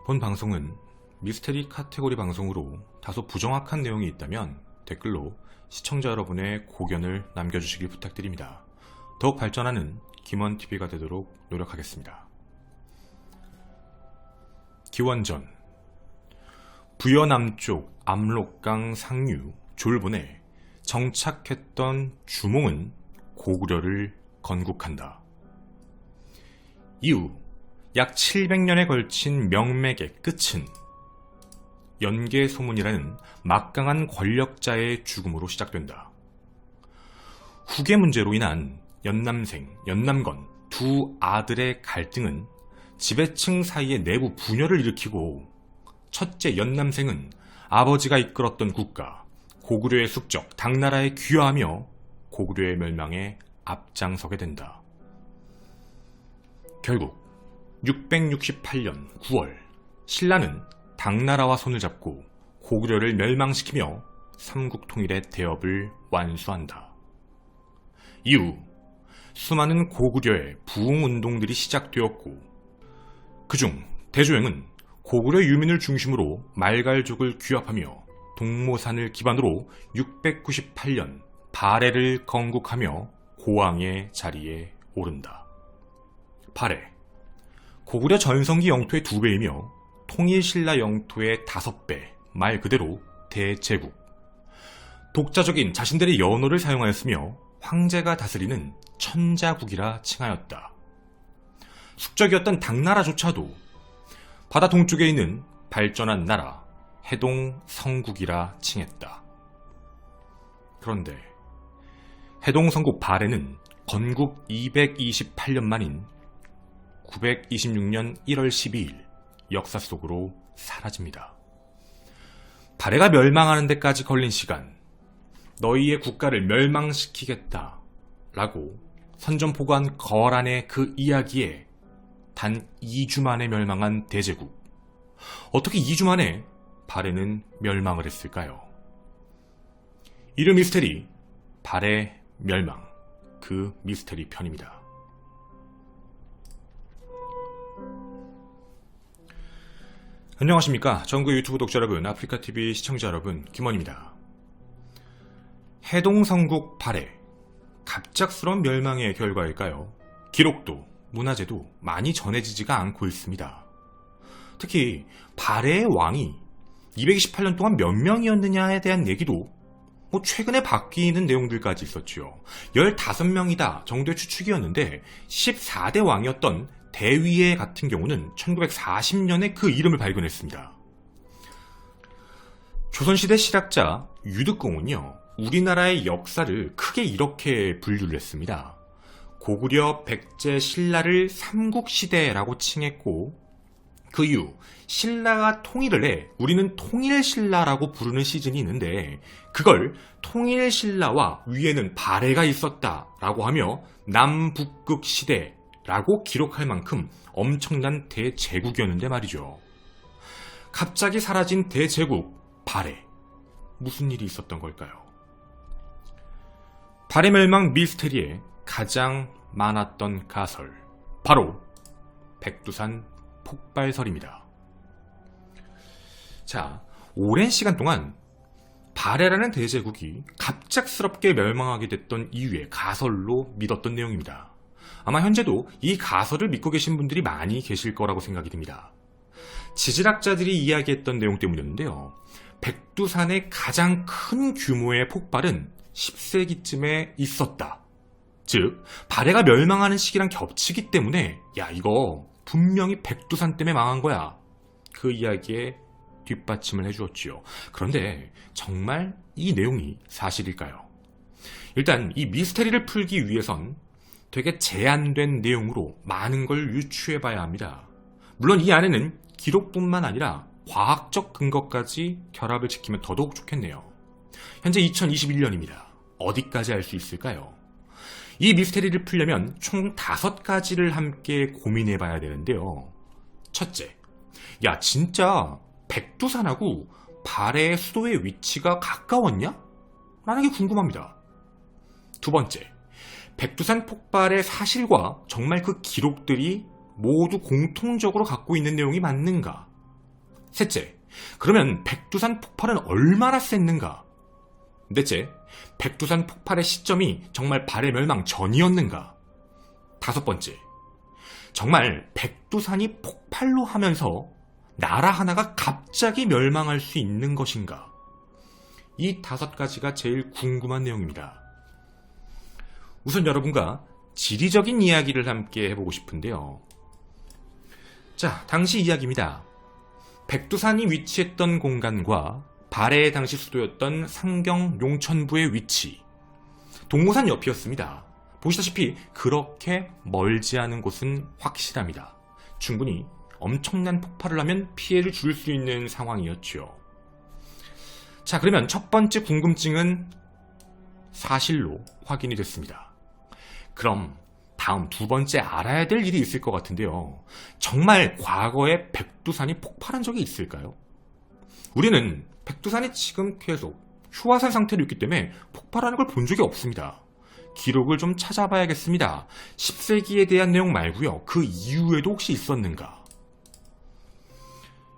본 방송은 미스테리 카테고리 방송으로 다소 부정확한 내용이 있다면 댓글로 시청자 여러분의 고견을 남겨주시길 부탁드립니다. 더욱 발전하는 김원TV가 되도록 노력하겠습니다. 기원전 부여남쪽 압록강 상류 졸본에 정착했던 주몽은 고구려를 건국한다. 이후 약 700년에 걸친 명맥의 끝은 연개소문이라는 막강한 권력자의 죽음으로 시작된다. 후계 문제로 인한 연남생, 연남건 두 아들의 갈등은 지배층 사이의 내부 분열을 일으키고, 첫째 연남생은 아버지가 이끌었던 국가 고구려의 숙적 당나라에 귀화하며 고구려의 멸망에 앞장서게 된다. 결국 668년 9월 신라는 당나라와 손을 잡고 고구려를 멸망시키며 삼국통일의 대업을 완수한다. 이후 수많은 고구려의 부흥운동들이 시작되었고, 그중 대조영은 고구려 유민을 중심으로 말갈족을 규합하며 동모산을 기반으로 698년 발해를 건국하며 고왕의 자리에 오른다. 발해, 고구려 전성기 영토의 2배이며 통일신라 영토의 5배, 말 그대로 대제국. 독자적인 자신들의 연호를 사용하였으며 황제가 다스리는 천자국이라 칭하였다. 숙적이었던 당나라조차도 바다 동쪽에 있는 발전한 나라 해동 성국이라 칭했다. 그런데 해동 성국 발해는 건국 228년 만인 926년 1월 12일 역사 속으로 사라집니다. 발해가 멸망하는 데까지 걸린 시간, 너희의 국가를 멸망시키겠다 라고 선전포고한 거란의 그 이야기에 단 2주 만에 멸망한 대제국. 어떻게 2주 만에 발해는 멸망을 했을까요? 이름 미스테리, 발해 멸망, 그 미스테리 편입니다. 안녕하십니까. 전국 유튜브 독자 여러분, 아프리카TV 시청자 여러분, 김원입니다. 해동성국 발해, 갑작스러운 멸망의 결과일까요? 기록도, 문화재도 많이 전해지지가 않고 있습니다. 특히 발해의 왕이 228년 동안 몇 명이었느냐에 대한 얘기도 최근에 바뀌는 내용들까지 있었죠. 15명이다 정도의 추측이었는데 14대 왕이었던 대위에 같은 경우는 1940년에 그 이름을 발견했습니다. 조선시대 실학자 유득공은요, 우리나라의 역사를 크게 이렇게 분류를 했습니다. 고구려, 백제, 신라를 삼국시대라고 칭했고, 그 이후 신라가 통일을 해 우리는 통일신라라고 부르는 시즌이 있는데, 그걸 통일신라와 위에는 발해가 있었다라고 하며 남북극 시대라고 기록할 만큼 엄청난 대제국이었는데 말이죠. 갑자기 사라진 대제국 발해, 무슨 일이 있었던 걸까요? 발해 멸망 미스테리에 가장 많았던 가설, 바로 백두산 폭발설입니다. 자, 오랜 시간 동안 발해라는 대제국이 갑작스럽게 멸망하게 됐던 이유의 가설로 믿었던 내용입니다. 아마 현재도 이 가설을 믿고 계신 분들이 많이 계실 거라고 생각이 듭니다. 지질학자들이 이야기했던 내용 때문이었는데요. 백두산의 가장 큰 규모의 폭발은 10세기쯤에 있었다. 즉, 발해가 멸망하는 시기랑 겹치기 때문에 이거 분명히 백두산 때문에 망한 거야. 그 이야기에 뒷받침을 해주었지요. 그런데 정말 이 내용이 사실일까요? 일단 이 미스테리를 풀기 위해선 되게 제한된 내용으로 많은 걸 유추해봐야 합니다. 물론 이 안에는 기록뿐만 아니라 과학적 근거까지 결합을 시키면 더더욱 좋겠네요. 현재 2021년입니다. 어디까지 알 수 있을까요? 이 미스테리를 풀려면 총 5가지를 함께 고민해봐야 되는데요. 첫째, 진짜 백두산하고 발해의 수도의 위치가 가까웠냐? 라는 게 궁금합니다. 두 번째, 백두산 폭발의 사실과 정말 그 기록들이 모두 공통적으로 갖고 있는 내용이 맞는가? 셋째, 그러면 백두산 폭발은 얼마나 셌는가? 넷째, 백두산 폭발의 시점이 정말 발해 멸망 전이었는가? 다섯 번째, 정말 백두산이 폭발로 하면서 나라 하나가 갑자기 멸망할 수 있는 것인가? 이 다섯 가지가 제일 궁금한 내용입니다. 우선 여러분과 지리적인 이야기를 함께 해보고 싶은데요. 자, 당시 이야기입니다. 백두산이 위치했던 공간과 발해의 당시 수도였던 상경 용천부의 위치, 동모산 옆이었습니다. 보시다시피 그렇게 멀지 않은 곳은 확실합니다. 충분히 엄청난 폭발을 하면 피해를 줄 수 있는 상황이었죠. 자, 그러면 첫 번째 궁금증은 사실로 확인이 됐습니다. 그럼 다음 두 번째 알아야 될 일이 있을 것 같은데요. 정말 과거에 백두산이 폭발한 적이 있을까요? 우리는 백두산이 지금 계속 휴화산 상태로 있기 때문에 폭발하는 걸 본 적이 없습니다. 기록을 좀 찾아봐야겠습니다. 10세기에 대한 내용 말고요. 그 이후에도 혹시 있었는가?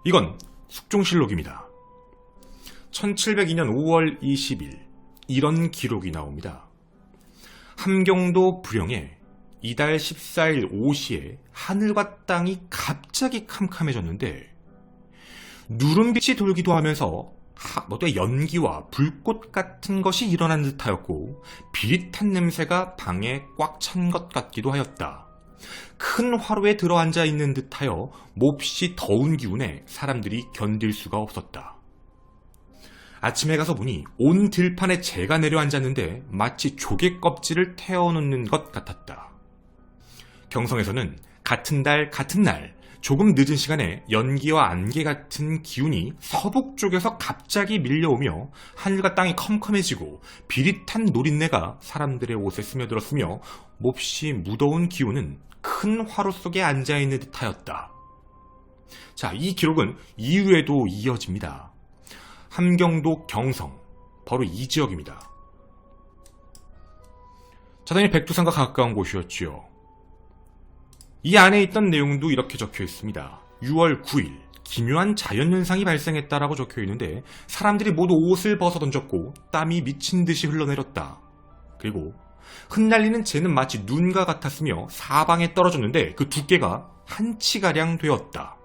이건 숙종실록입니다. 1702년 5월 20일 이런 기록이 나옵니다. 함경도 부령에 이달 14일 오시에 하늘과 땅이 갑자기 캄캄해졌는데 누름빛이 돌기도 하면서 연기와 불꽃 같은 것이 일어난 듯하였고 비릿한 냄새가 방에 꽉 찬 것 같기도 하였다. 큰 화로에 들어앉아 있는 듯하여 몹시 더운 기운에 사람들이 견딜 수가 없었다. 아침에 가서 보니 온 들판에 재가 내려앉았는데 마치 조개 껍질을 태워놓는 것 같았다. 경성에서는 같은 달 같은 날 조금 늦은 시간에 연기와 안개 같은 기운이 서북 쪽에서 갑자기 밀려오며 하늘과 땅이 컴컴해지고 비릿한 노린내가 사람들의 옷에 스며들었으며 몹시 무더운 기운은 큰 화로 속에 앉아있는 듯하였다. 자, 이 기록은 이후에도 이어집니다. 함경도 경성, 바로 이 지역입니다. 자, 당연히 백두산과 가까운 곳이었지요. 이 안에 있던 내용도 이렇게 적혀 있습니다. 6월 9일 기묘한 자연현상이 발생했다라고 적혀 있는데 사람들이 모두 옷을 벗어 던졌고 땀이 미친 듯이 흘러내렸다. 그리고 흩날리는 재는 마치 눈과 같았으며 사방에 떨어졌는데 그 두께가 한 치가량 되었다.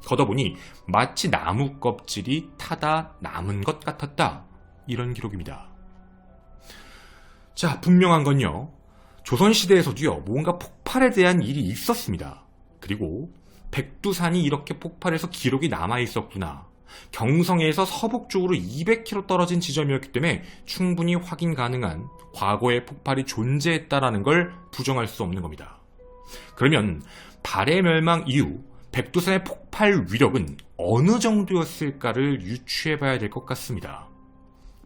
걷어보니 마치 나무 껍질이 타다 남은 것 같았다. 이런 기록입니다. 자, 분명한 건요. 조선시대에서도요, 뭔가 폭발에 대한 일이 있었습니다. 그리고 백두산이 이렇게 폭발해서 기록이 남아있었구나. 경성에서 서북쪽으로 200km 떨어진 지점이었기 때문에 충분히 확인 가능한 과거의 폭발이 존재했다라는 걸 부정할 수 없는 겁니다. 그러면 발해 멸망 이후 백두산의 폭발 위력은 어느 정도였을까를 유추해봐야 될 것 같습니다.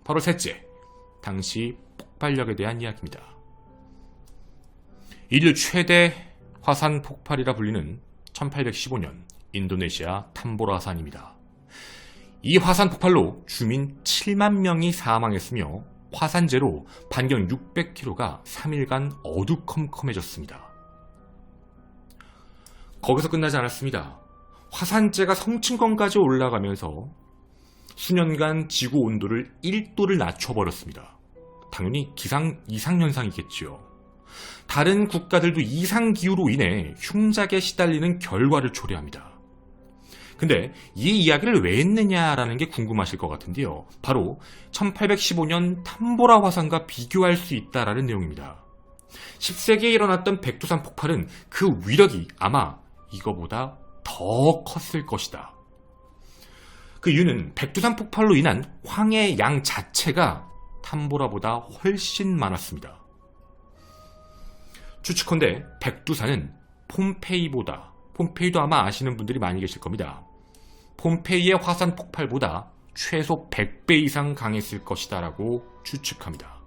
바로 셋째, 당시 폭발력에 대한 이야기입니다. 인류 최대 화산 폭발이라 불리는 1815년 인도네시아 탐보라산입니다. 이 화산 폭발로 주민 7만 명이 사망했으며 화산재로 반경 600km가 3일간 어두컴컴해졌습니다. 거기서 끝나지 않았습니다. 화산재가 성층권까지 올라가면서 수년간 지구 온도를 1도를 낮춰버렸습니다. 당연히 이상현상이겠지요. 다른 국가들도 이상기후로 인해 흉작에 시달리는 결과를 초래합니다. 근데 이 이야기를 왜 했느냐라는 게 궁금하실 것 같은데요. 바로 1815년 탐보라 화산과 비교할 수 있다라는 내용입니다. 10세기에 일어났던 백두산 폭발은 그 위력이 아마 이거보다 더 컸을 것이다. 그 이유는 백두산 폭발로 인한 황해의 양 자체가 탐보라보다 훨씬 많았습니다. 추측컨대 백두산은 폼페이도 아마 아시는 분들이 많이 계실 겁니다. 폼페이의 화산 폭발보다 최소 100배 이상 강했을 것이다 라고 추측합니다.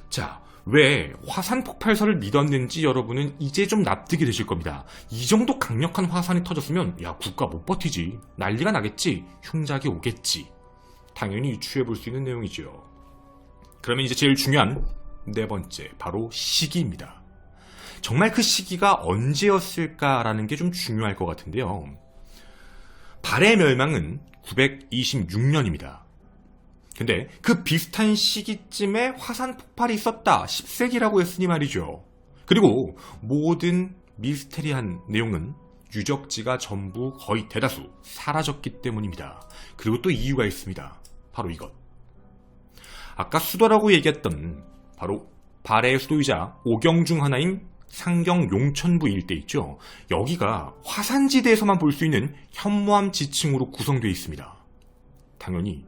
자, 왜 화산 폭발설을 믿었는지 여러분은 이제 좀 납득이 되실 겁니다. 이 정도 강력한 화산이 터졌으면 야, 국가 못 버티지, 난리가 나겠지, 흉작이 오겠지. 당연히 유추해 볼 수 있는 내용이죠. 그러면 이제 제일 중요한 네 번째, 바로 시기입니다. 정말 그 시기가 언제였을까라는 게 좀 중요할 것 같은데요. 발해 멸망은 926년입니다. 근데 그 비슷한 시기쯤에 화산 폭발이 있었다. 10세기라고 했으니 말이죠. 그리고 모든 미스테리한 내용은 유적지가 전부 거의 대다수 사라졌기 때문입니다. 그리고 또 이유가 있습니다. 바로 이것. 아까 수도라고 얘기했던 바로 발해의 수도이자 오경 중 하나인 상경 용천부 일대 있죠. 여기가 화산지대에서만 볼 수 있는 현무암 지층으로 구성되어 있습니다. 당연히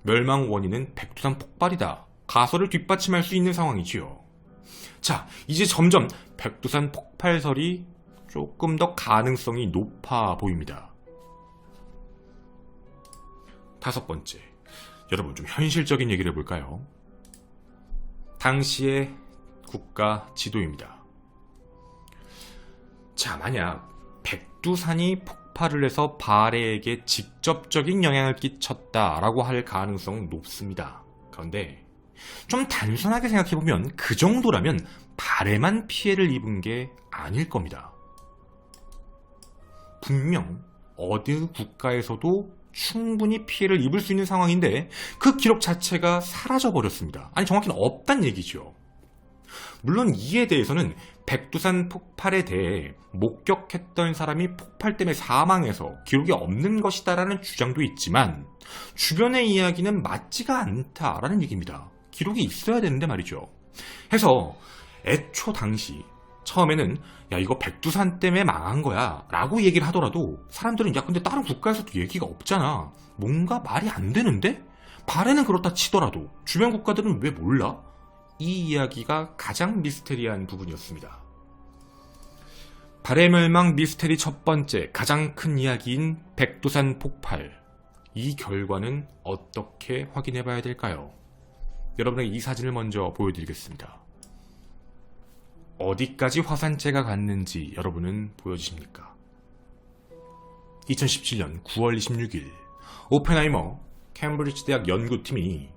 멸망 원인은 백두산 폭발이다. 가설을 뒷받침할 수 있는 상황이지요. 자, 이제 점점 백두산 폭발설이 조금 더 가능성이 높아 보입니다. 다섯 번째, 여러분 좀 현실적인 얘기를 해볼까요? 당시의 국가 지도입니다. 자, 만약 백두산이 폭발을 해서 발해에게 직접적인 영향을 끼쳤다라고 할 가능성은 높습니다. 그런데 좀 단순하게 생각해보면 그 정도라면 발해만 피해를 입은 게 아닐 겁니다. 분명 어느 국가에서도 충분히 피해를 입을 수 있는 상황인데 그 기록 자체가 사라져버렸습니다. 아니, 정확히는 없단 얘기죠. 물론 이에 대해서는 백두산 폭발에 대해 목격했던 사람이 폭발 때문에 사망해서 기록이 없는 것이다라는 주장도 있지만 주변의 이야기는 맞지가 않다라는 얘기입니다. 기록이 있어야 되는데 말이죠. 해서 애초 당시 처음에는 야, 이거 백두산 때문에 망한 거야 라고 얘기를 하더라도 사람들은 야, 근데 다른 국가에서도 얘기가 없잖아. 뭔가 말이 안 되는데? 발해는 그렇다 치더라도 주변 국가들은 왜 몰라? 이 이야기가 가장 미스테리한 부분이었습니다. 발해 멸망 미스테리 첫 번째 가장 큰 이야기인 백두산 폭발. 이 결과는 어떻게 확인해 봐야 될까요? 여러분에게 이 사진을 먼저 보여드리겠습니다. 어디까지 화산재가 갔는지 여러분은 보여주십니까? 2017년 9월 26일 오펜하이머 캠브리지 대학 연구팀이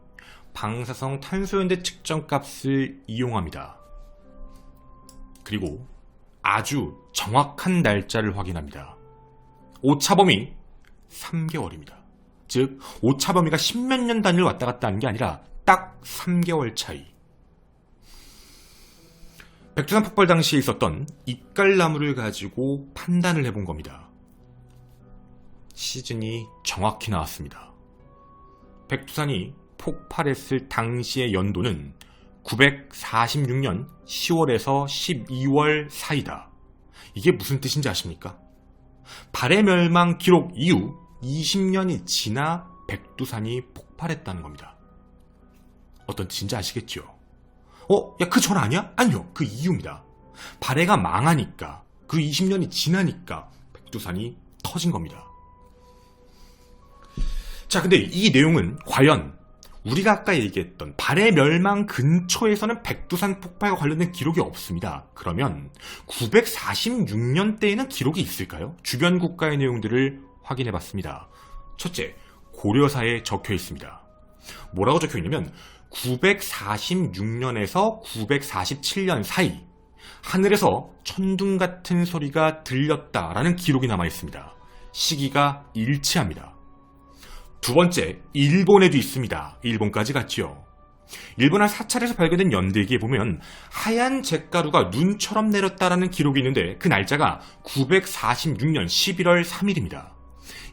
방사성 탄소연대 측정값을 이용합니다. 그리고 아주 정확한 날짜를 확인합니다. 오차범위 3개월입니다. 즉 오차범위가 10몇 년 단위를 왔다 갔다 하는 게 아니라 딱 3개월 차이. 백두산 폭발 당시에 있었던 이깔나무를 가지고 판단을 해본 겁니다. 시즌이 정확히 나왔습니다. 백두산이 폭발했을 당시의 연도는 946년 10월에서 12월 사이다. 이게 무슨 뜻인지 아십니까? 발해 멸망 기록 이후 20년이 지나 백두산이 폭발했다는 겁니다. 어떤 뜻인지 아시겠죠? 야, 그 전 아니야? 아니요, 그 이유입니다. 발해가 망하니까, 그 20년이 지나니까 백두산이 터진 겁니다. 자, 근데 이 내용은 과연 우리가 아까 얘기했던 발해 멸망 근처에서는 백두산 폭발과 관련된 기록이 없습니다. 그러면 946년대에는 기록이 있을까요? 주변 국가의 내용들을 확인해 봤습니다. 첫째, 고려사에 적혀 있습니다. 뭐라고 적혀 있냐면 946년에서 947년 사이 하늘에서 천둥 같은 소리가 들렸다라는 기록이 남아 있습니다. 시기가 일치합니다. 두 번째, 일본에도 있습니다. 일본까지 갔죠. 일본 한 사찰에서 발견된 연대기에 보면 하얀 잿가루가 눈처럼 내렸다라는 기록이 있는데 그 날짜가 946년 11월 3일입니다.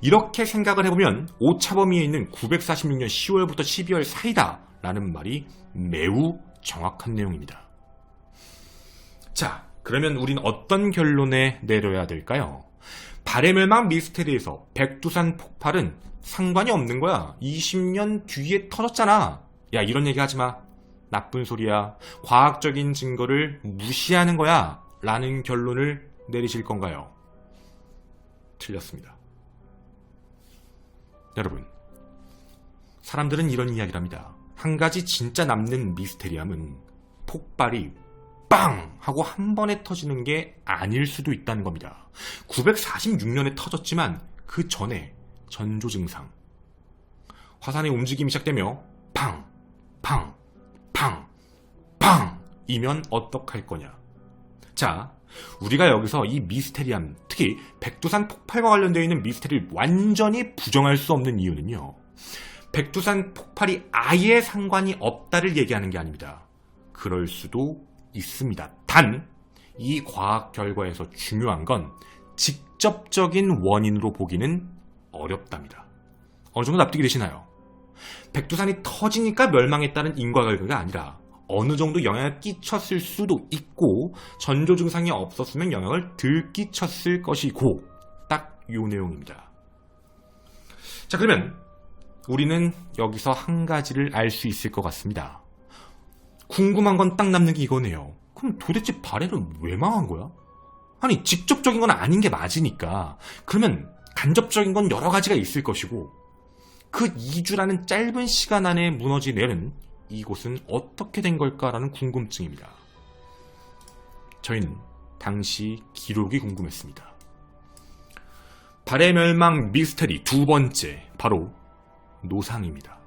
이렇게 생각을 해보면 오차범위에 있는 946년 10월부터 12월 사이다 라는 말이 매우 정확한 내용입니다. 자, 그러면 우린 어떤 결론에 내려야 될까요? 발해 멸망 미스테리에서 백두산 폭발은 상관이 없는 거야. 20년 뒤에 터졌잖아. 야, 이런 얘기 하지 마. 나쁜 소리야. 과학적인 증거를 무시하는 거야. 라는 결론을 내리실 건가요? 틀렸습니다. 여러분, 사람들은 이런 이야기를 합니다. 한 가지 진짜 남는 미스테리함은 폭발이 빵! 하고 한 번에 터지는 게 아닐 수도 있다는 겁니다. 946년에 터졌지만 그 전에 전조 증상, 화산의 움직임이 시작되며 팡! 팡! 팡! 팡! 이면 어떡할 거냐? 자, 우리가 여기서 이 미스테리함, 특히 백두산 폭발과 관련되어 있는 미스테리를 완전히 부정할 수 없는 이유는요. 백두산 폭발이 아예 상관이 없다를 얘기하는 게 아닙니다. 그럴 수도 있습니다. 단, 이 과학 결과에서 중요한 건 직접적인 원인으로 보기는 어렵답니다. 어느 정도 납득이 되시나요? 백두산이 터지니까 멸망했다는 인과결과가 아니라 어느 정도 영향을 끼쳤을 수도 있고 전조 증상이 없었으면 영향을 덜 끼쳤을 것이고 딱 요 내용입니다. 자, 그러면 우리는 여기서 한 가지를 알 수 있을 것 같습니다. 궁금한 건 딱 남는 게 이거네요. 그럼 도대체 발해는 왜 망한 거야? 아니, 직접적인 건 아닌 게 맞으니까 그러면 간접적인 건 여러 가지가 있을 것이고 그 2주라는 짧은 시간 안에 무너진 애는 이곳은 어떻게 된 걸까라는 궁금증입니다. 저희는 당시 기록이 궁금했습니다. 발해 멸망 미스테리 두 번째, 바로 노상입니다.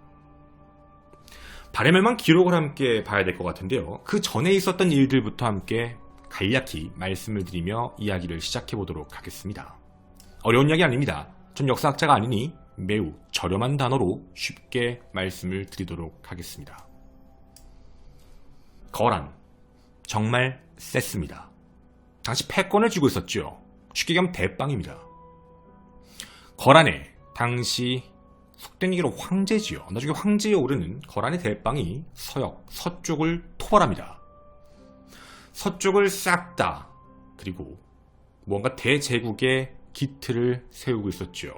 발해 멸망 기록을 함께 봐야 될 것 같은데요. 그 전에 있었던 일들부터 함께 간략히 말씀을 드리며 이야기를 시작해 보도록 하겠습니다. 어려운 이야기 아닙니다. 전 역사학자가 아니니 매우 저렴한 단어로 쉽게 말씀을 드리도록 하겠습니다. 거란, 정말 셌습니다. 당시 패권을 쥐고 있었죠. 쉽게 얘기하면 대빵입니다. 거란의 당시 속된 얘기로 황제지요. 나중에 황제에 오르는 거란의 대빵이 서역, 서쪽을 토벌합니다. 서쪽을 싹 다, 그리고 뭔가 대제국의 기틀을 세우고 있었죠.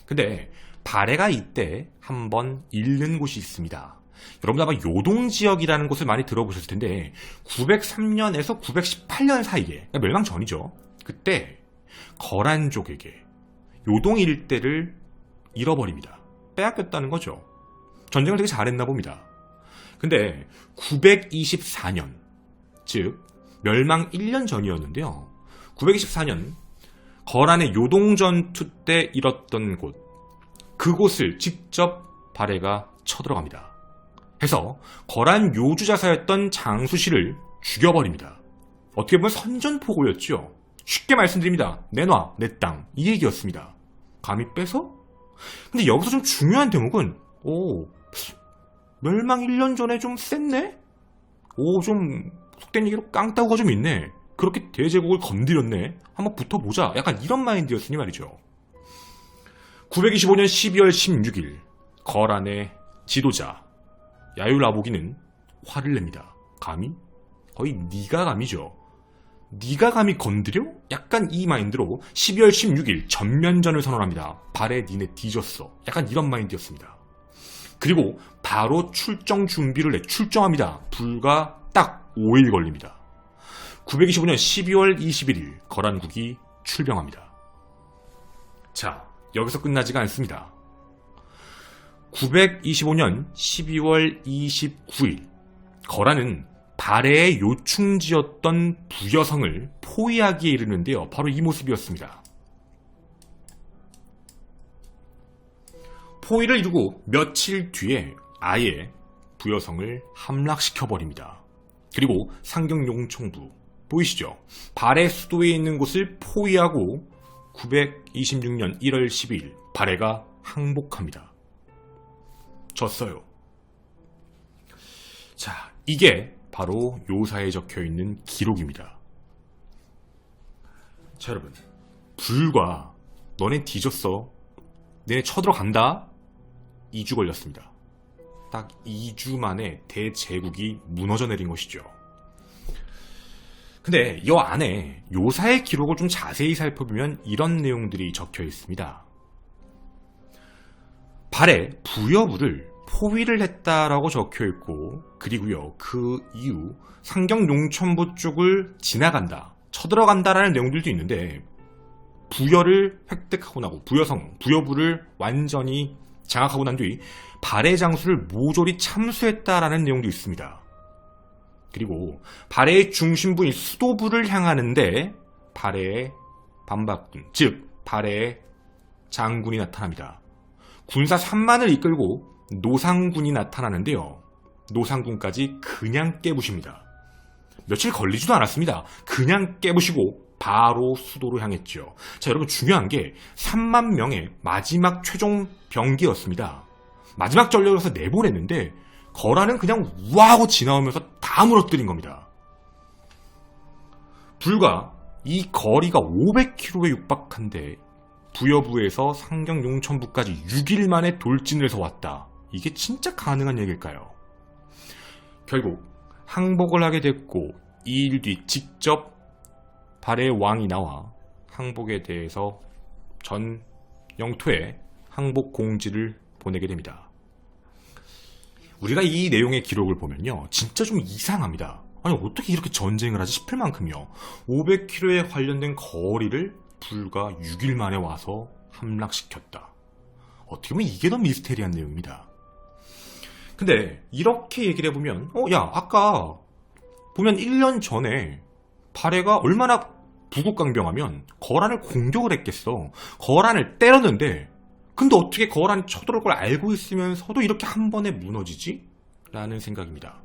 근데 발해가 이때 한번 잃는 곳이 있습니다. 여러분 아마 요동지역이라는 곳을 많이 들어보셨을 텐데 903년에서 918년 사이에, 그러니까 멸망 전이죠. 그때 거란족에게 요동 일대를 잃어버립니다. 빼앗겼다는 거죠. 전쟁을 되게 잘했나 봅니다. 근데 924년, 즉 멸망 1년 전이었는데요. 924년 거란의 요동전투 때 잃었던 곳, 그곳을 직접 발해가 쳐들어갑니다. 해서 거란 요주자사였던 장수씨를 죽여버립니다. 어떻게 보면 선전포고였죠. 쉽게 말씀드립니다. 내놔, 내 땅, 이 얘기였습니다. 감히 빼서? 근데 여기서 좀 중요한 대목은 멸망 1년 전에 좀 셌네? 좀 속된 얘기로 깡따구가 좀 있네. 그렇게 대제국을 건드렸네. 한번 붙어보자. 약간 이런 마인드였으니 말이죠. 925년 12월 16일 거란의 지도자 야유라보기는 화를 냅니다. 감히? 거의 네가 감이죠. 네가 감히 건드려? 약간 이 마인드로 12월 16일 전면전을 선언합니다. 발에 니네 뒤졌어. 약간 이런 마인드였습니다. 그리고 바로 출정 준비를 해 출정합니다. 불과 딱 5일 걸립니다. 925년 12월 21일 거란국이 출병합니다. 자, 여기서 끝나지가 않습니다. 925년 12월 29일 거란은 발해의 요충지였던 부여성을 포위하기에 이르는데요. 바로 이 모습이었습니다. 포위를 이루고 며칠 뒤에 아예 부여성을 함락시켜버립니다. 그리고 상경용총부 보이시죠? 발해 수도에 있는 곳을 포위하고 926년 1월 12일 발해가 항복합니다. 졌어요. 자, 이게 바로 요사에 적혀있는 기록입니다. 자, 여러분, 불과 너네 뒤졌어, 너네 쳐들어간다, 2주 걸렸습니다. 딱 2주 만에 대제국이 무너져 내린 것이죠. 근데 이 안에 요사의 기록을 좀 자세히 살펴보면 이런 내용들이 적혀 있습니다. 발해 부여부를 포위를 했다라고 적혀 있고, 그리고요 그 이후 상경용천부 쪽을 지나간다, 쳐들어간다라는 내용들도 있는데, 부여를 획득하고 나고 부여성, 부여부를 완전히 장악하고 난 뒤 발해 장수를 모조리 참수했다라는 내용도 있습니다. 그리고 발해의 중심부인 수도부를 향하는데 발해의 반박군, 즉 발해의 장군이 나타납니다. 군사 3만을 이끌고 노상군이 나타나는데요. 노상군까지 그냥 깨부십니다. 며칠 걸리지도 않았습니다. 그냥 깨부시고 바로 수도로 향했죠. 자, 여러분 중요한 게 3만 명의 마지막 최종 병기였습니다. 마지막 전력에서 내보냈는데 거란은 그냥 우아하고 지나오면서 다 무너뜨린 겁니다. 불과 이 거리가 500km에 육박한데 부여부에서 상경 용천부까지 6일 만에 돌진을 해서 왔다. 이게 진짜 가능한 얘기일까요? 결국 항복을 하게 됐고 2일 뒤 직접 발해의 왕이 나와 항복에 대해서 전 영토에 항복 공지를 보내게 됩니다. 우리가 이 내용의 기록을 보면요, 진짜 좀 이상합니다. 아니 어떻게 이렇게 전쟁을 하지 싶을 만큼요. 500km에 관련된 거리를 불과 6일 만에 와서 함락시켰다. 어떻게 보면 이게 더 미스테리한 내용입니다. 근데 이렇게 얘기를 해보면 야 아까 보면 1년 전에 발해가 얼마나 부국강병하면 거란을 공격을 했겠어. 거란을 때렸는데 근데 어떻게 거란이 쳐들어올 걸 알고 있으면서도 이렇게 한 번에 무너지지? 라는 생각입니다.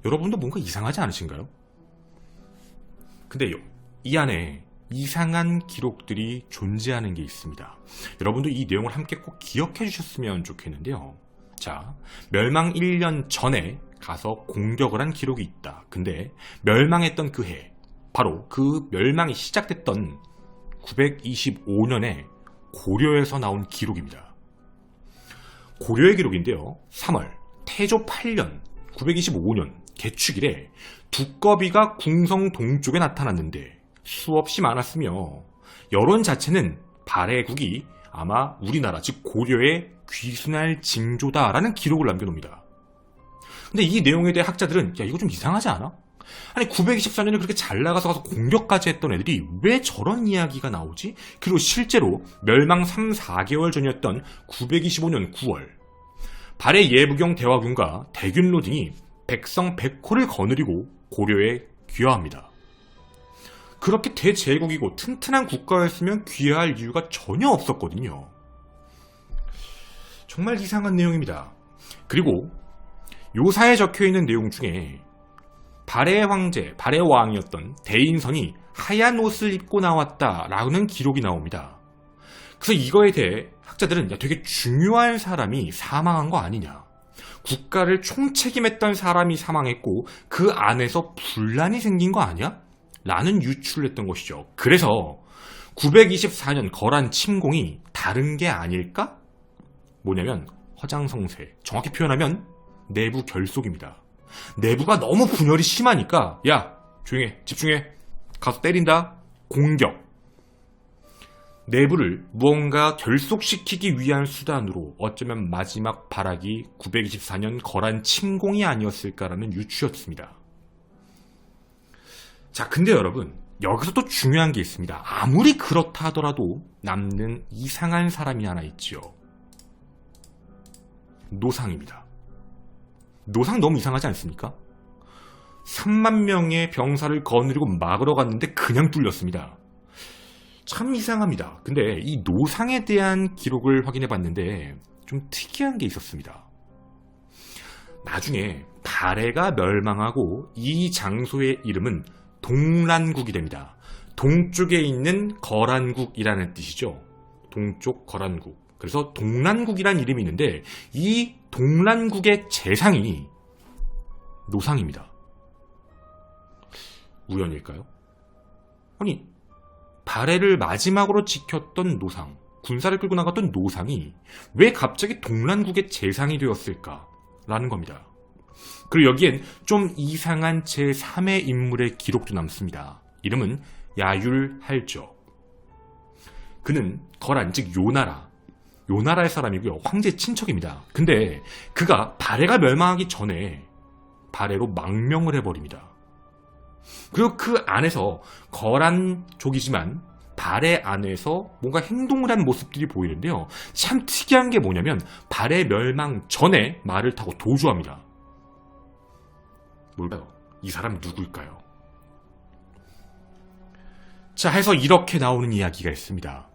여러분도 뭔가 이상하지 않으신가요? 근데 이 안에 이상한 기록들이 존재하는 게 있습니다. 여러분도 이 내용을 함께 꼭 기억해 주셨으면 좋겠는데요. 자, 멸망 1년 전에 가서 공격을 한 기록이 있다. 근데 멸망했던 그 해, 바로 그 멸망이 시작됐던 925년에 고려에서 나온 기록입니다. 고려의 기록인데요. 3월 태조 8년 925년 개축일에 두꺼비가 궁성 동쪽에 나타났는데 수없이 많았으며 여론 자체는 발해국이 아마 우리나라 즉 고려의 귀순할 징조다라는 기록을 남겨놓습니다. 근데 이 내용에 대해 학자들은 야 이거 좀 이상하지 않아? 아니 924년에 그렇게 잘 나가서 가서 공격까지 했던 애들이 왜 저런 이야기가 나오지? 그리고 실제로 멸망 3, 4개월 전이었던 925년 9월 발해 예부경 대화군과 대균로 등이 백성 100호를 거느리고 고려에 귀화합니다. 그렇게 대제국이고 튼튼한 국가였으면 귀화할 이유가 전혀 없었거든요. 정말 이상한 내용입니다. 그리고 요사에 적혀있는 내용 중에 발해 황제, 발해 왕이었던 대인선이 하얀 옷을 입고 나왔다라는 기록이 나옵니다. 그래서 이거에 대해 학자들은 야, 되게 중요한 사람이 사망한 거 아니냐. 국가를 총책임했던 사람이 사망했고 그 안에서 분란이 생긴 거 아니야? 라는 유출을 했던 것이죠. 그래서 924년 거란 침공이 다른 게 아닐까? 뭐냐면 허장성세, 정확히 표현하면 내부 결속입니다. 내부가 너무 분열이 심하니까 야 조용해, 집중해, 가서 때린다, 공격. 내부를 무언가 결속시키기 위한 수단으로 어쩌면 마지막 발악이 924년 거란 침공이 아니었을까라는 유추였습니다. 자, 근데 여러분 여기서 또 중요한 게 있습니다. 아무리 그렇다 하더라도 남는 이상한 사람이 하나 있지요. 노상입니다. 노상 너무 이상하지 않습니까? 3만 명의 병사를 거느리고 막으러 갔는데 그냥 뚫렸습니다. 참 이상합니다. 근데 이 노상에 대한 기록을 확인해 봤는데 좀 특이한 게 있었습니다. 나중에 발해가 멸망하고 이 장소의 이름은 동란국이 됩니다. 동쪽에 있는 거란국이라는 뜻이죠. 동쪽 거란국. 그래서 동란국이라는 이름이 있는데 이 동란국의 재상이 노상입니다. 우연일까요? 아니 발해를 마지막으로 지켰던 노상, 군사를 끌고 나갔던 노상이 왜 갑자기 동란국의 재상이 되었을까라는 겁니다. 그리고 여기엔 좀 이상한 제3의 인물의 기록도 남습니다. 이름은 야율할저. 그는 거란 즉 요나라의 사람이고요. 황제 친척입니다. 근데 그가 발해가 멸망하기 전에 발해로 망명을 해버립니다. 그리고 그 안에서 거란족이지만 발해 안에서 뭔가 행동을 한 모습들이 보이는데요. 참 특이한 게 뭐냐면 발해 멸망 전에 말을 타고 도주합니다. 뭘까요? 이 사람 누굴까요? 자, 해서 이렇게 나오는 이야기가 있습니다.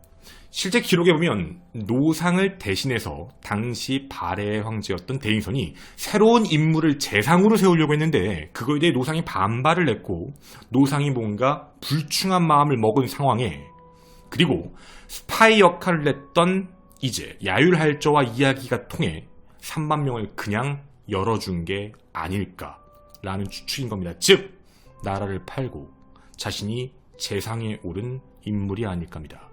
실제 기록에 보면 노상을 대신해서 당시 발해의 황제였던 대인선이 새로운 인물을 재상으로 세우려고 했는데 그거에 대해 노상이 반발을 했고 노상이 뭔가 불충한 마음을 먹은 상황에 그리고 스파이 역할을 했던 이제 야율할저와 이야기가 통해 3만 명을 그냥 열어준 게 아닐까라는 추측인 겁니다. 즉 나라를 팔고 자신이 재상에 오른 인물이 아닐까입니다.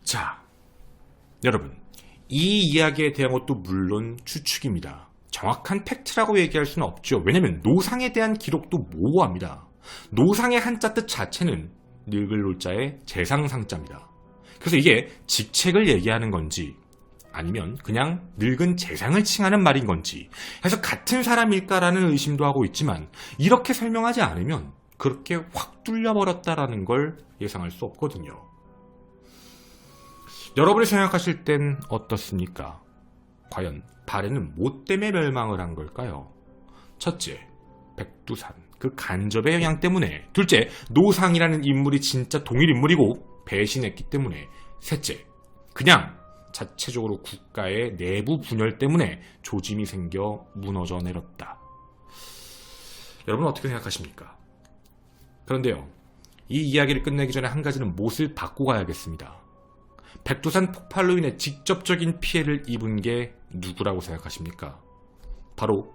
자, 여러분, 이 이야기에 대한 것도 물론 추측입니다. 정확한 팩트라고 얘기할 수는 없죠. 왜냐면 노상에 대한 기록도 모호합니다. 노상의 한자 뜻 자체는 늙을 놀자의 재상상자입니다. 그래서 이게 직책을 얘기하는 건지 아니면 그냥 늙은 재상을 칭하는 말인 건지 해서 같은 사람일까라는 의심도 하고 있지만 이렇게 설명하지 않으면 그렇게 확 뚫려버렸다라는 걸 예상할 수 없거든요. 여러분이 생각하실 땐 어떻습니까? 과연 발해는 뭐 때문에 멸망을 한 걸까요? 첫째, 백두산, 그 간접의 영향 때문에. 둘째, 노상이라는 인물이 진짜 동일 인물이고 배신했기 때문에. 셋째, 그냥 자체적으로 국가의 내부 분열 때문에 조짐이 생겨 무너져 내렸다. 여러분 어떻게 생각하십니까? 그런데요, 이 이야기를 끝내기 전에 한 가지는 못을 받고 가야겠습니다. 백두산 폭발로 인해 직접적인 피해를 입은 게 누구라고 생각하십니까? 바로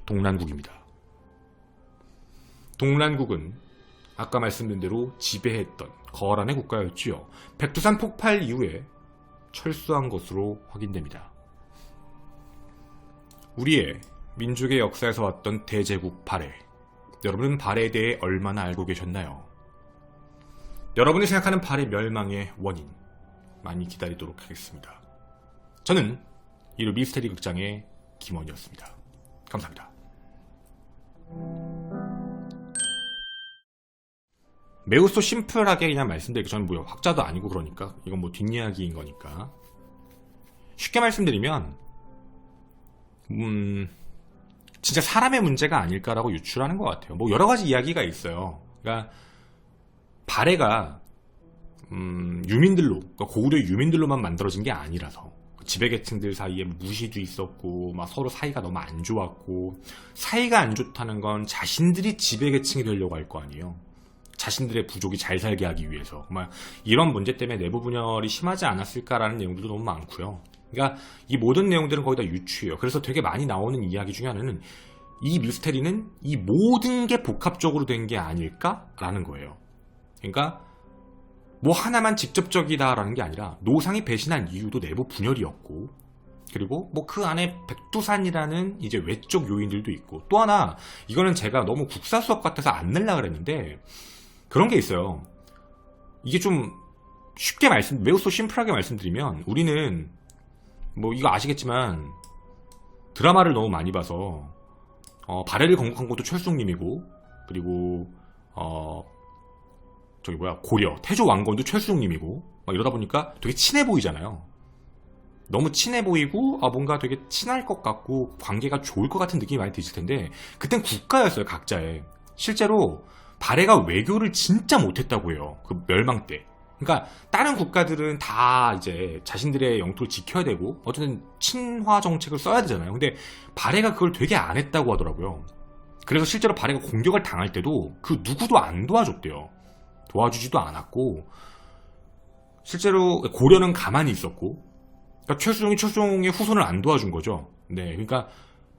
동란국입니다. 동란국은 아까 말씀드린 대로 지배했던 거란의 국가였지요. 백두산 폭발 이후에 철수한 것으로 확인됩니다. 우리의 민족의 역사에서 왔던 대제국 발해. 여러분은 발해에 대해 얼마나 알고 계셨나요? 여러분이 생각하는 발해 멸망의 원인 많이 기다리도록 하겠습니다. 저는 이루 미스테리 극장의 김원이었습니다. 감사합니다. 매우 또 심플하게 그냥 말씀드릴게요. 저는 뭐 학자도 아니고 그러니까 이건 뭐 뒷이야기인 거니까 쉽게 말씀드리면 진짜 사람의 문제가 아닐까라고 유출하는 것 같아요. 뭐 여러 가지 이야기가 있어요. 그러니까 발해가 유민들로, 그러니까 고구려 유민들로만 만들어진 게 아니라서 지배계층들 사이에 무시도 있었고 막 서로 사이가 너무 안 좋았고 사이가 안 좋다는 건 자신들이 지배계층이 되려고 할 거 아니에요. 자신들의 부족이 잘 살게 하기 위해서 막 이런 문제 때문에 내부 분열이 심하지 않았을까라는 내용들도 너무 많고요. 그러니까 이 모든 내용들은 거의 다 유추예요. 그래서 되게 많이 나오는 이야기 중에 하나는 이 미스테리는 이 모든 게 복합적으로 된 게 아닐까라는 거예요. 그러니까 뭐 하나만 직접적이다라는 게 아니라 노상이 배신한 이유도 내부 분열이었고 그리고 뭐 그 안에 백두산이라는 이제 외적 요인들도 있고 또 하나 이거는 제가 너무 국사 수업 같아서 안 내려고 그랬는데 그런 게 있어요. 이게 좀 쉽게 매우 또 심플하게 말씀드리면 우리는 뭐 이거 아시겠지만 드라마를 너무 많이 봐서 발해를 건국한 것도 철수님이고 그리고 고려 태조 왕건도 철수님이고 막 이러다 보니까 되게 친해 보이잖아요. 너무 친해 보이고 뭔가 되게 친할 것 같고 관계가 좋을 것 같은 느낌이 많이 드실 텐데 그땐 국가였어요. 각자의. 실제로 발해가 외교를 진짜 못했다고 해요. 그 멸망 때. 그러니까 다른 국가들은 다 이제 자신들의 영토를 지켜야 되고 어쨌든 친화 정책을 써야 되잖아요. 근데 발해가 그걸 되게 안 했다고 하더라고요. 그래서 실제로 발해가 공격을 당할 때도 그 누구도 안 도와줬대요. 도와주지도 않았고 실제로 고려는 가만히 있었고 그러니까 최수종의 후손을 안 도와준 거죠. 네, 그러니까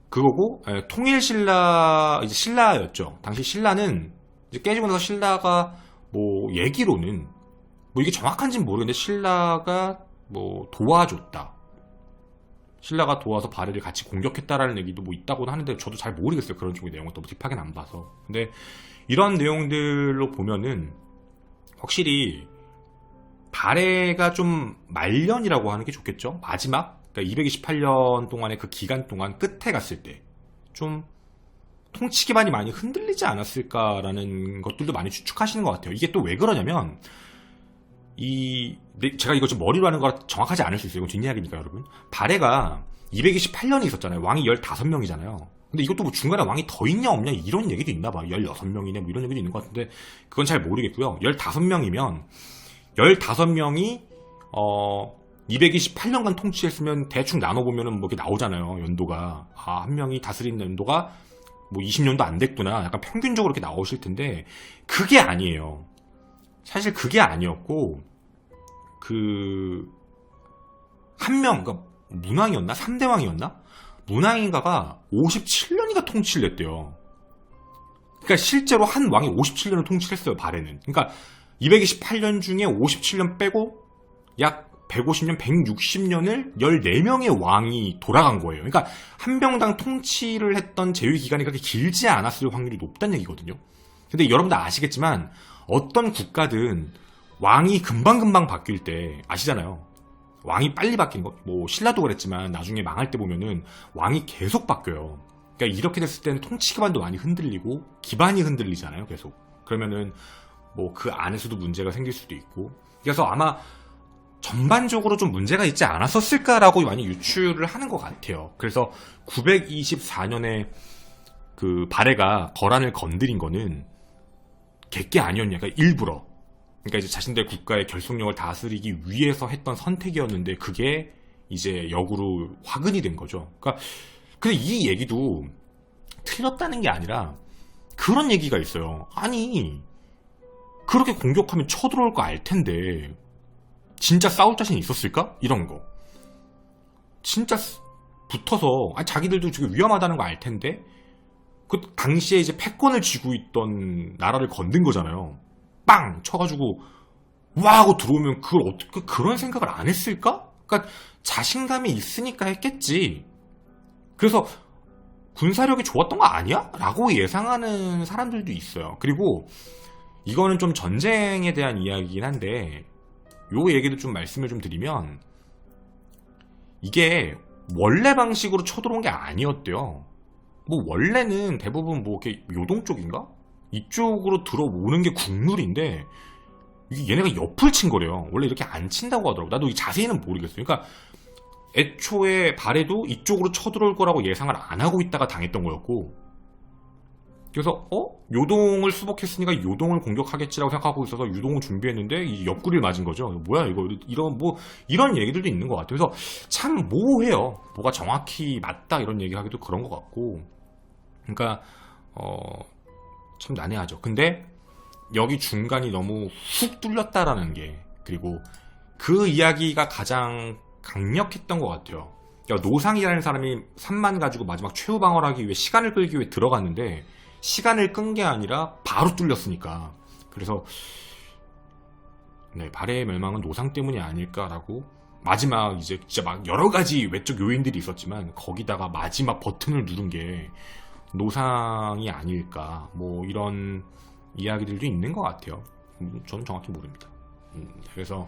그거고 통일 신라 이제 신라였죠. 당시 신라는 이제 깨지고 나서 신라가 뭐 얘기로는 뭐 이게 정확한지는 모르겠는데 신라가 뭐 도와줬다. 신라가 도와서 발해를 같이 공격했다라는 얘기도 뭐 있다고는 하는데 저도 잘 모르겠어요. 그런 쪽의 내용은 너무 딥하게는 안 봐서. 근데 이런 내용들로 보면은 확실히 발해가 좀 말년이라고 하는 게 좋겠죠. 마지막 그러니까 228년 동안의 그 기간 동안 끝에 갔을 때 좀 통치기반이 많이 흔들리지 않았을까라는 것들도 많이 추측하시는 것 같아요. 이게 또 왜 그러냐면 제가 이거 좀 머리로 하는 거라 정확하지 않을 수 있어요. 이건 뒷이야기니까 여러분. 발해가 228년이 있었잖아요. 왕이 15명이잖아요. 근데 이것도 뭐 중간에 왕이 더 있냐 없냐 이런 얘기도 있나 봐. 16명이네 뭐 이런 얘기도 있는 것 같은데 그건 잘 모르겠고요. 15명이면 15명이 228년간 통치했으면 대충 나눠보면은 뭐 이렇게 나오잖아요. 연도가. 아, 한 명이 다스린 연도가 뭐 20년도 안 됐구나. 약간 평균적으로 이렇게 나오실 텐데, 그게 아니에요. 사실 그게 아니었고, 한 명, 그러니까 문왕이었나? 3대왕이었나? 문왕인가가 57년이가 통치를 했대요. 그러니까 실제로 한 왕이 57년을 통치를 했어요, 발해는. 그러니까 228년 중에 57년 빼고 약 150년, 160년을 14명의 왕이 돌아간 거예요. 그러니까 한 명당 통치를 했던 재위 기간이 그렇게 길지 않았을 확률이 높다는 얘기거든요. 근데 여러분들 아시겠지만 어떤 국가든 왕이 금방금방 바뀔 때 아시잖아요. 왕이 빨리 바뀐 거, 뭐 신라도 그랬지만 나중에 망할 때 보면은 왕이 계속 바뀌어요. 그러니까 이렇게 됐을 때는 통치 기반도 많이 흔들리고 기반이 흔들리잖아요, 계속. 그러면은 뭐 그 안에서도 문제가 생길 수도 있고. 그래서 아마 전반적으로 좀 문제가 있지 않았었을까라고 많이 유추를 하는 것 같아요. 그래서 924년에 그 발해가 거란을 건드린 거는 객게 아니었냐, 그러니까 일부러. 그러니까 이제 자신들 국가의 결속력을 다스리기 위해서 했던 선택이었는데 그게 이제 역으로 화근이 된 거죠. 그러니까 근데 이 얘기도 틀렸다는 게 아니라 그런 얘기가 있어요. 아니, 그렇게 공격하면 쳐들어올 거 알 텐데 진짜 싸울 자신 있었을까? 이런 거. 진짜 붙어서, 아니, 자기들도 지금 위험하다는 거 알 텐데 그 당시에 이제 패권을 쥐고 있던 나라를 건든 거잖아요. 빵! 쳐가지고 와! 하고 들어오면 그걸 어떻게 그런 생각을 안 했을까? 그러니까 자신감이 있으니까 했겠지. 그래서 군사력이 좋았던 거 아니야? 라고 예상하는 사람들도 있어요. 그리고 이거는 좀 전쟁에 대한 이야기이긴 한데 요 얘기도 좀 말씀을 좀 드리면 이게 원래 방식으로 쳐들어온 게 아니었대요. 뭐 원래는 대부분 뭐 이렇게 요동 쪽인가? 이쪽으로 들어오는 게 국룰인데 이게 얘네가 옆을 친 거래요. 원래 이렇게 안 친다고 하더라고. 나도 이 자세히는 모르겠어요. 그러니까 애초에 발해도 이쪽으로 쳐들어올 거라고 예상을 안 하고 있다가 당했던 거였고, 그래서 요동을 수복했으니까 요동을 공격하겠지라고 생각하고 있어서 요동을 준비했는데 이 옆구리를 맞은 거죠. 뭐야 이거, 이런 얘기들도 있는 것 같아요. 그래서 참 모호해요. 뭐가 정확히 맞다 이런 얘기하기도 그런 것 같고, 그러니까 참 난해하죠. 근데 여기 중간이 너무 훅 뚫렸다라는 게, 그리고 그 이야기가 가장 강력했던 것 같아요. 그러니까 노상이라는 사람이 산만 가지고 마지막 최후 방어를 하기 위해 시간을 끌기 위해 들어갔는데 시간을 끈 게 아니라 바로 뚫렸으니까. 그래서 네, 발해의 멸망은 노상 때문이 아닐까라고, 마지막 이제 진짜 막 여러 가지 외적 요인들이 있었지만 거기다가 마지막 버튼을 누른 게 노상이 아닐까, 뭐 이런 이야기들도 있는 것 같아요. 저는 정확히 모릅니다. 그래서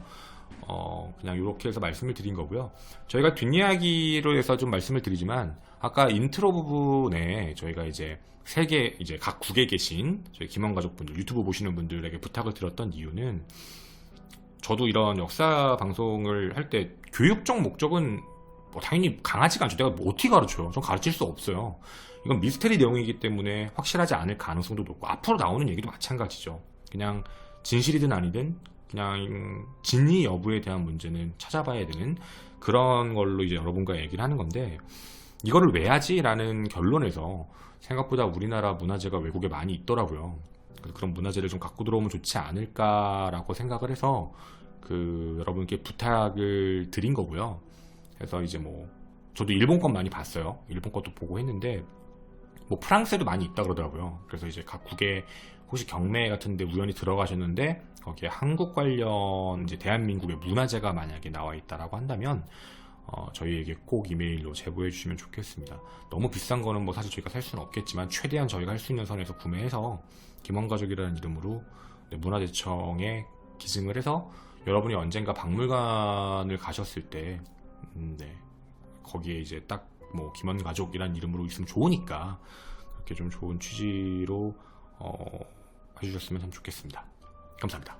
그냥 이렇게 해서 말씀을 드린 거고요. 저희가 뒷이야기로 해서 좀 말씀을 드리지만 아까 인트로 부분에 저희가 이제 세계, 이제 각 국에 계신 저희 김원 가족분들, 유튜브 보시는 분들에게 부탁을 드렸던 이유는, 저도 이런 역사 방송을 할 때 교육적 목적은 뭐 당연히 강하지가 않죠. 내가 뭐 어떻게 가르쳐요? 전 가르칠 수 없어요. 이건 미스테리 내용이기 때문에 확실하지 않을 가능성도 높고, 앞으로 나오는 얘기도 마찬가지죠. 그냥 진실이든 아니든 그냥 진위 여부에 대한 문제는 찾아봐야 되는 그런 걸로 이제 여러분과 얘기를 하는 건데, 이거를 왜 하지? 라는 결론에서 생각보다 우리나라 문화재가 외국에 많이 있더라고요. 그런 문화재를 좀 갖고 들어오면 좋지 않을까라고 생각을 해서 여러분께 부탁을 드린 거고요. 그래서 이제 뭐 저도 일본 건 많이 봤어요. 일본 것도 보고 했는데 뭐 프랑스에도 많이 있다 그러더라고요. 그래서 이제 각 국에 혹시 경매 같은데 우연히 들어가셨는데 거기에 한국 관련 이제 대한민국의 문화재가 만약에 나와 있다라고 한다면 저희에게 꼭 이메일로 제보해 주시면 좋겠습니다. 너무 비싼 거는 뭐 사실 저희가 살 수는 없겠지만 최대한 저희가 할 수 있는 선에서 구매해서 김원가족이라는 이름으로 문화재청에 기증을 해서 여러분이 언젠가 박물관을 가셨을 때 거기에 이제 딱 뭐 김원가족이라는 이름으로 있으면 좋으니까 그렇게 좀 좋은 취지로 해주셨으면 참 좋겠습니다. 감사합니다.